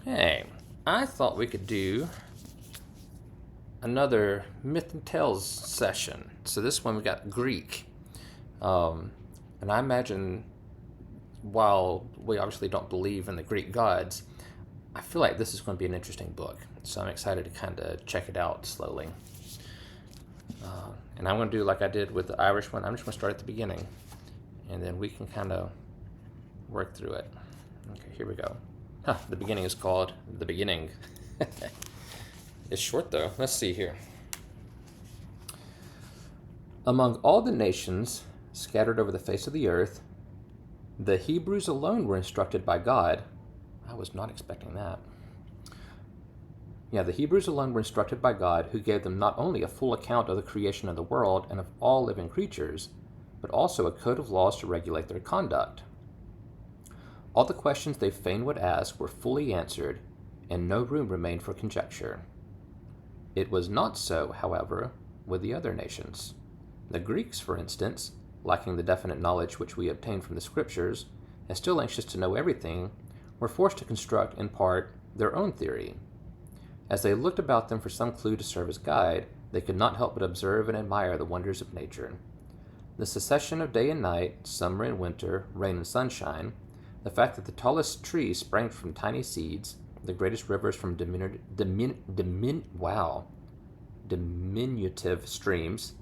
Hey, I thought we could do another Myth and Tales session. So this one we got Greek. And I imagine, while we obviously don't believe in the Greek gods, I feel like this is going to be an interesting book. So I'm excited to kind of check it out slowly. And I'm going to do like I did with the Irish one. I'm just going to start at the beginning. And then we can kind of work through it. Okay, here we go. The beginning is called The Beginning. It's short though. Let's see here. Among all the nations scattered over the face of the earth, the Hebrews alone were instructed by God. I was not expecting that. The Hebrews alone were instructed by God, who gave them not only a full account of the creation of the world and of all living creatures, but also a code of laws to regulate their conduct. All the questions they fain would ask were fully answered, and no room remained for conjecture. It was not so, however, with the other nations. The Greeks, for instance, lacking the definite knowledge which we obtain from the Scriptures, and still anxious to know everything, were forced to construct, in part, their own theory. As they looked about them for some clue to serve as guide, they could not help but observe and admire the wonders of nature. The succession of day and night, summer and winter, rain and sunshine, the fact that the tallest trees sprang from tiny seeds, the greatest rivers from diminutive streams,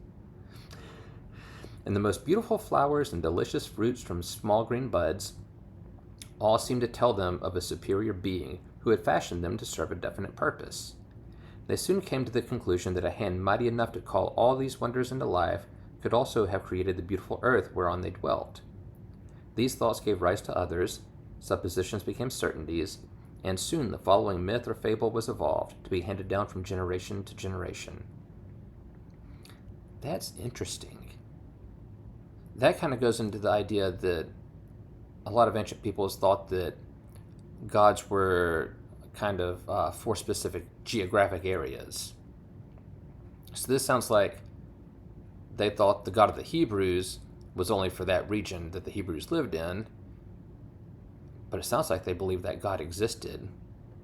and the most beautiful flowers and delicious fruits from small green buds, all seemed to tell them of a superior being who had fashioned them to serve a definite purpose. They soon came to the conclusion that a hand mighty enough to call all these wonders into life could also have created the beautiful earth whereon they dwelt. These thoughts gave rise to others, suppositions became certainties, and soon the following myth or fable was evolved to be handed down from generation to generation. That's interesting. That kind of goes into the idea that a lot of ancient peoples thought that gods were kind of for specific geographic areas. So this sounds like they thought the god of the Hebrews was only for that region that the Hebrews lived in, but it sounds like they believed that God existed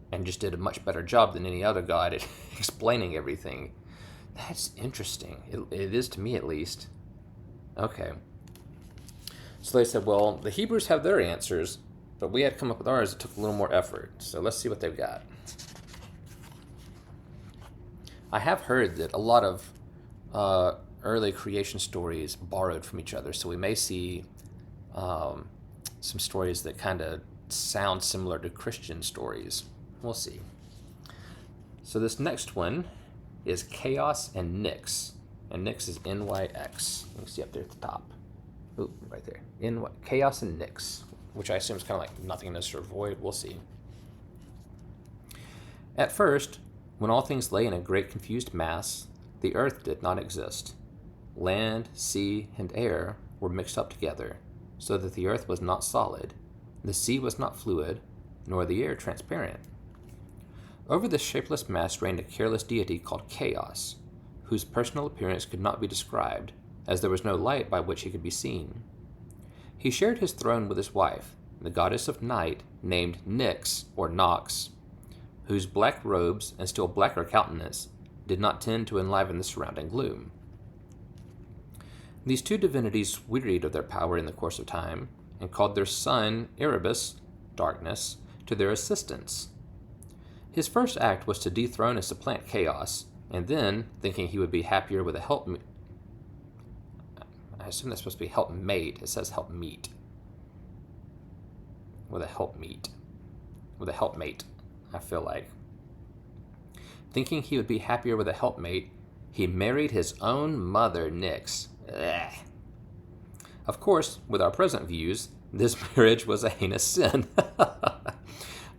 and just did a much better job than any other god at explaining everything. That's interesting. It is to me, at least. Okay. So they said, well, the Hebrews have their answers, but we had to come up with ours. It took a little more effort. So let's see what they've got. I have heard that a lot of early creation stories borrowed from each other, so we may see some stories that kind of sound similar to Christian stories. We'll see. So this next one is Chaos and Nyx, and Nyx is N-Y-X. You can see up there at the top. Ooh, right there. Chaos and Nyx, which I assume is kind of like nothingness or void. We'll see. At first, when all things lay in a great confused mass, the earth did not exist. Land, sea, and air were mixed up together, so that the earth was not solid, the sea was not fluid, nor the air transparent. Over this shapeless mass reigned a careless deity called Chaos, whose personal appearance could not be described, as there was no light by which he could be seen. He shared his throne with his wife, the goddess of night, named Nyx, or Nox, whose black robes and still blacker countenance did not tend to enliven the surrounding gloom. These two divinities wearied of their power in the course of time, and called their son, Erebus, darkness, to their assistance. His first act was to dethrone and supplant Chaos, and then, thinking he would be happier with a helpmeet. I assume that's supposed to be helpmate. It says helpmeet. With a helpmeet. With a helpmate, I feel like. Thinking he would be happier with a helpmate, he married his own mother, Nyx. Ugh. Of course, with our present views, this marriage was a heinous sin.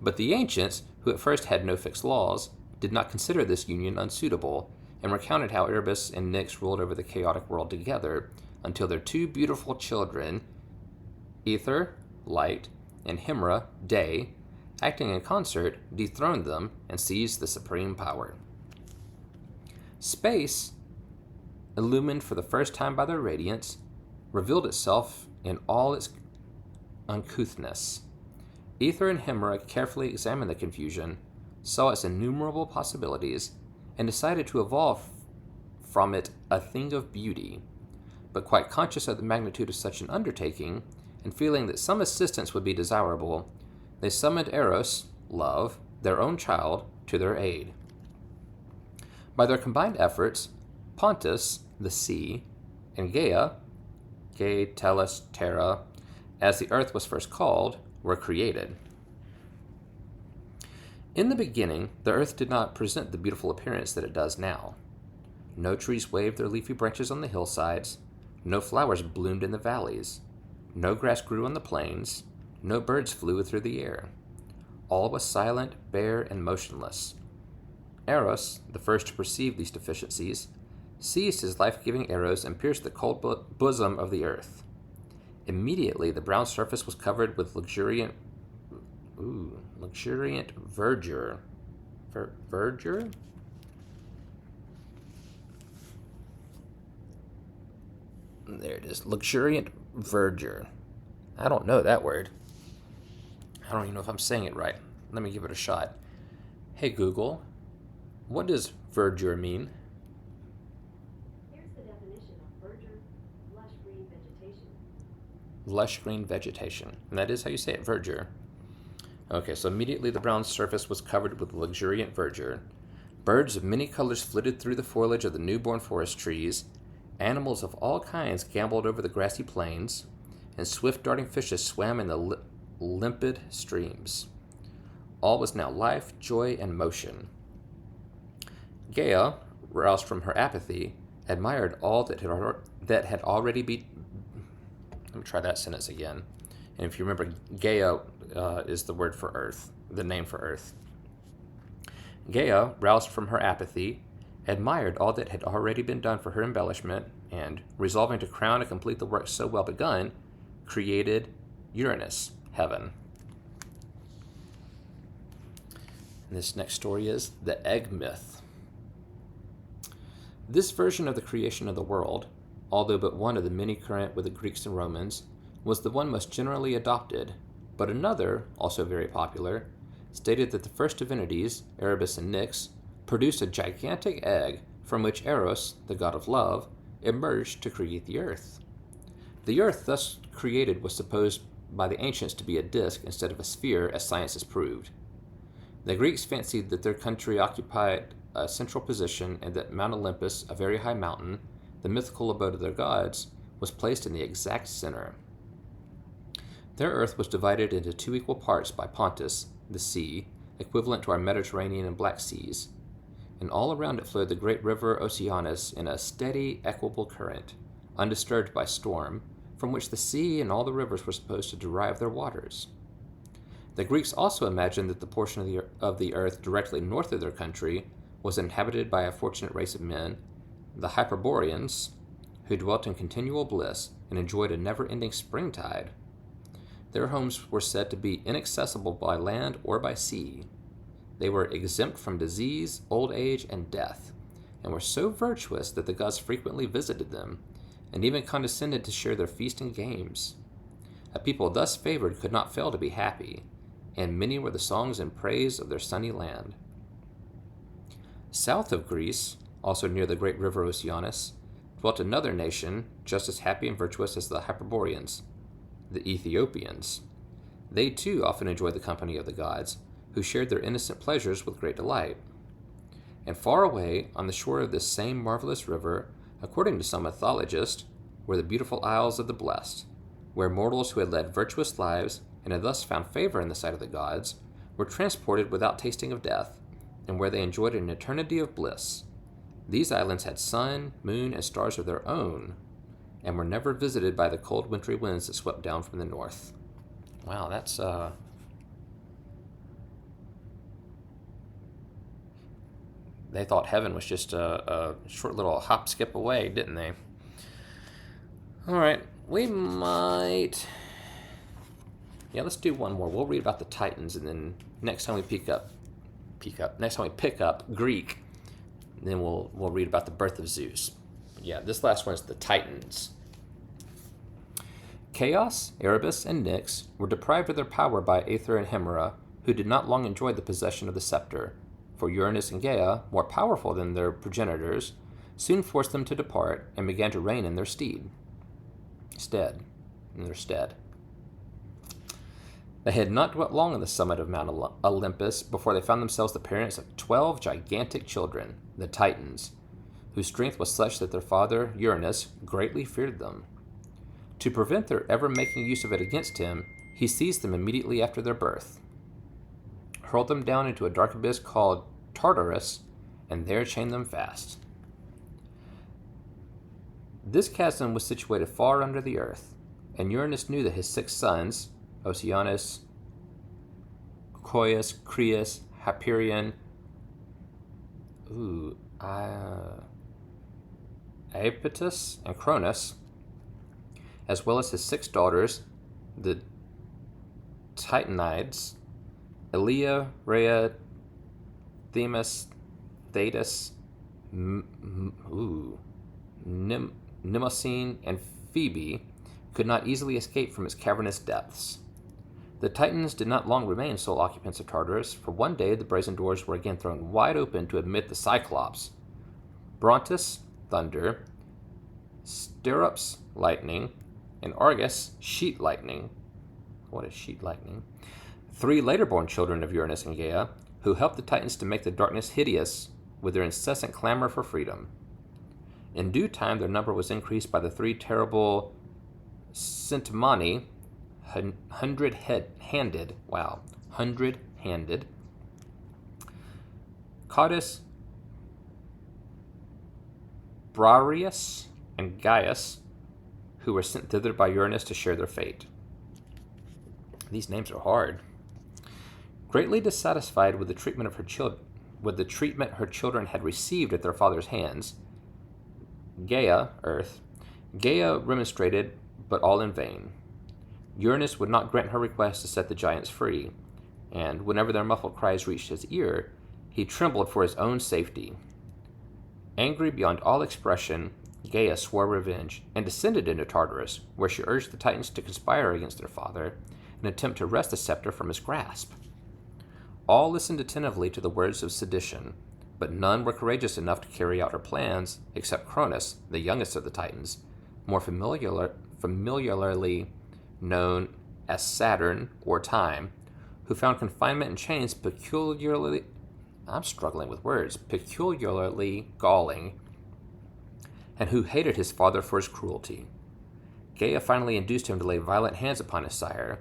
But the ancients, who at first had no fixed laws, did not consider this union unsuitable, and recounted how Erebus and Nyx ruled over the chaotic world together, until their two beautiful children, Ether, light, and Himra, day, acting in concert, dethroned them and seized the supreme power. Space, illumined for the first time by their radiance, revealed itself in all its uncouthness. Ether and Hemera carefully examined the confusion, saw its innumerable possibilities, and decided to evolve from it a thing of beauty. But quite conscious of the magnitude of such an undertaking, and feeling that some assistance would be desirable, they summoned Eros, love, their own child, to their aid. By their combined efforts, Pontus, the sea, and Gaia, Tellus, Terra, as the earth was first called, were created. In the beginning, the earth did not present the beautiful appearance that it does now. No trees waved their leafy branches on the hillsides, no flowers bloomed in the valleys, no grass grew on the plains, no birds flew through the air. All was silent, bare, and motionless. Eros, the first to perceive these deficiencies, seized his life-giving arrows and pierced the cold bosom of the earth. Immediately, the brown surface was covered with luxuriant verdure. Verdure? There it is. Luxuriant verdure. I don't know that word. I don't even know if I'm saying it right. Let me give it a shot. Hey Google, what does verdure mean? Here's the definition of verdure: lush green vegetation. Lush green vegetation. And that is how you say it, verdure. Okay, so immediately the brown surface was covered with luxuriant verdure. Birds of many colors flitted through the foliage of the newborn forest trees. Animals of all kinds gamboled over the grassy plains, and swift darting fishes swam in the limpid streams. All was now life, joy, and motion. Gaia, roused from her apathy, admired all that had already been. Let me try that sentence again. And if you remember, Gaia is the word for earth, the name for earth. Gaia, roused from her apathy, admired all that had already been done for her embellishment, and, resolving to crown and complete the work so well begun, created Uranus, heaven. And this next story is the egg myth. This version of the creation of the world, although but one of the many current with the Greeks and Romans, was the one most generally adopted, but another, also very popular, stated that the first divinities, Erebus and Nyx, produced a gigantic egg from which Eros, the god of love, emerged to create the earth. The earth thus created was supposed by the ancients to be a disk instead of a sphere, as science has proved. The Greeks fancied that their country occupied a central position and that Mount Olympus, a very high mountain, the mythical abode of their gods, was placed in the exact center. Their earth was divided into two equal parts by Pontus, the sea, equivalent to our Mediterranean and Black Seas, and all around it flowed the great river Oceanus in a steady, equable current, undisturbed by storm, from which the sea and all the rivers were supposed to derive their waters. The Greeks also imagined that the portion of the earth directly north of their country was inhabited by a fortunate race of men, the Hyperboreans, who dwelt in continual bliss and enjoyed a never-ending springtide. Their homes were said to be inaccessible by land or by sea. They were exempt from disease, old age, and death, and were so virtuous that the gods frequently visited them, and even condescended to share their feast and games. A people thus favored could not fail to be happy, and many were the songs in praise of their sunny land. South of Greece, also near the great river Oceanus, dwelt another nation just as happy and virtuous as the Hyperboreans, the Ethiopians. They too often enjoyed the company of the gods, who shared their innocent pleasures with great delight. And far away, on the shore of this same marvelous river, according to some mythologists, were the beautiful Isles of the Blessed, where mortals who had led virtuous lives and had thus found favor in the sight of the gods were transported without tasting of death, and where they enjoyed an eternity of bliss. These islands had sun, moon, and stars of their own, and were never visited by the cold wintry winds that swept down from the north. Wow, that's They thought heaven was just a short little hop skip away, didn't they? All right, we might. Yeah, let's do one more. We'll read about the Titans, and then next time we pick up Greek, then we'll read about the birth of Zeus. But yeah, this last one is the Titans. Chaos, Erebus, and Nyx were deprived of their power by Aether and Hemera, who did not long enjoy the possession of the scepter, for Uranus and Gaia, more powerful than their progenitors, soon forced them to depart and began to reign in their stead. They had not dwelt long on the summit of Mount Olympus before they found themselves the parents of 12 gigantic children, the Titans, whose strength was such that their father, Uranus, greatly feared them. To prevent their ever making use of it against him, he seized them immediately after their birth, hurled them down into a dark abyss called Tartarus, and there chained them fast. This chasm was situated far under the earth, and Uranus knew that his 6 sons, Oceanus, Coeus, Creus, Hyperion, Aepatus, and Cronus, as well as his 6 daughters, the Titanides, Elia, Rhea, Themis, Thetis, Mnemosyne, and Phoebe, could not easily escape from its cavernous depths. The Titans did not long remain sole occupants of Tartarus, for one day the brazen doors were again thrown wide open to admit the Cyclops, Brontus, thunder, Stirrups, lightning, and Argus, sheet lightning. What is sheet lightning? 3 later-born children of Uranus and Gaia, who helped the Titans to make the darkness hideous with their incessant clamor for freedom. In due time, their number was increased by the 3 terrible Centimani, hundred-handed, Caudus, Briareus, and Gaius, who were sent thither by Uranus to share their fate. These names are hard. Greatly dissatisfied with the treatment of her her children had received at their father's hands, Gaia, Earth, Gaia remonstrated, but all in vain. Uranus would not grant her request to set the giants free, and whenever their muffled cries reached his ear, he trembled for his own safety. Angry beyond all expression, Gaia swore revenge and descended into Tartarus, where she urged the Titans to conspire against their father and attempt to wrest the scepter from his grasp. All listened attentively to the words of sedition, but none were courageous enough to carry out her plans, except Cronus, the youngest of the Titans, more familiarly known as Saturn or Time, who found confinement in chains peculiarly galling, and who hated his father for his cruelty. Gaia finally induced him to lay violent hands upon his sire,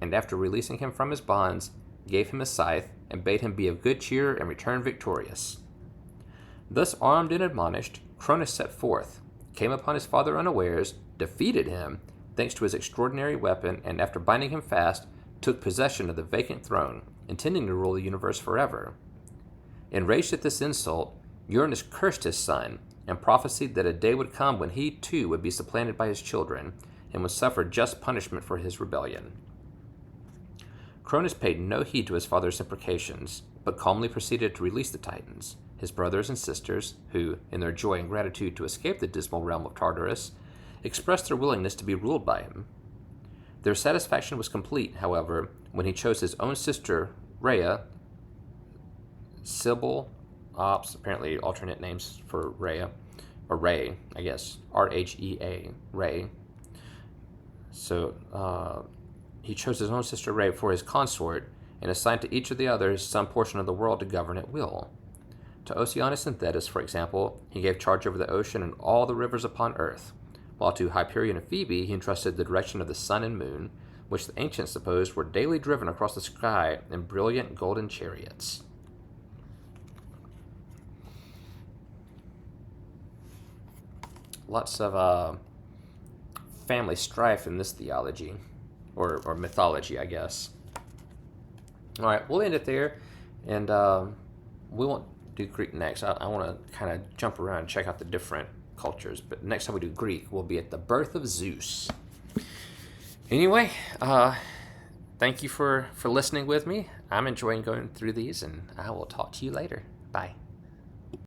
and after releasing him from his bonds, gave him a scythe, and bade him be of good cheer and return victorious. Thus armed and admonished, Cronus set forth, came upon his father unawares, defeated him, thanks to his extraordinary weapon, and after binding him fast, took possession of the vacant throne, intending to rule the universe forever. Enraged at this insult, Uranus cursed his son, and prophesied that a day would come when he too would be supplanted by his children, and would suffer just punishment for his rebellion. Cronus paid no heed to his father's imprecations, but calmly proceeded to release the Titans, his brothers and sisters, who, in their joy and gratitude to escape the dismal realm of Tartarus, expressed their willingness to be ruled by him. Their satisfaction was complete, however, when he chose his own sister, Rhea, Sybil, apparently alternate names for Rhea, or Ray, I guess, Rhea, Ray. So, he chose his own sister Ray for his consort, and assigned to each of the others some portion of the world to govern at will. To Oceanus and Thetis, for example, he gave charge over the ocean and all the rivers upon earth, while to Hyperion and Phoebe he entrusted the direction of the sun and moon, which the ancients supposed were daily driven across the sky in brilliant golden chariots. Lots of family strife in this theology, or mythology, I guess. All right, we'll end it there, and we won't do Greek next. I want to kind of jump around and check out the different cultures, but next time we do Greek, we'll be at the birth of Zeus. Anyway, thank you for listening with me. I'm enjoying going through these, and I will talk to you later. Bye.